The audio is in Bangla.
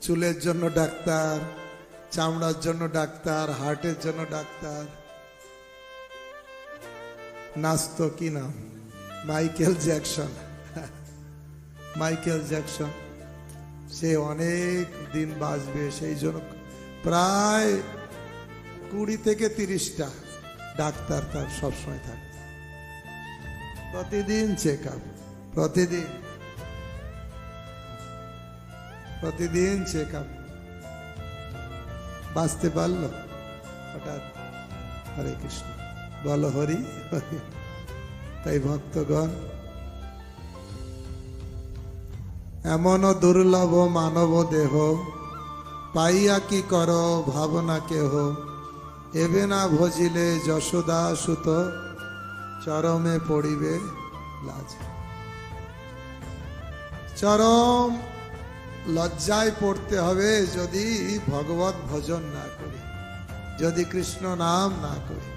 চুলের জন্য ডাক্তার, চামড়ার জন্য ডাক্তার, হার্টের জন্য ডাক্তার। নাচতো কি নাম, মাইকেল জ্যাকসন। মাইকেল জ্যাকসন সে অনেক দিন বাঁচবে, সেই জন্য প্রায় 20 থেকে 30টা ডাক্তার তার সবসময় থাকে। প্রতিদিন চেক আপ, প্রতিদিন চেক আপ। বাঁচতে পারলো হঠাৎ। হরে কৃষ্ণ বলো, হরি হরি। তাই ভক্তগণ, এমন দুর্লভ মানব দেহ, পাইয়া কি কর ভাবনা কেহ, এবে না ভজিলে যশোদা সুত, চরমে পড়িবে লাজ। চরম লজ্জায় পড়তে হবে যদি ভগবত ভজন না করি, যদি কৃষ্ণ নাম না করি।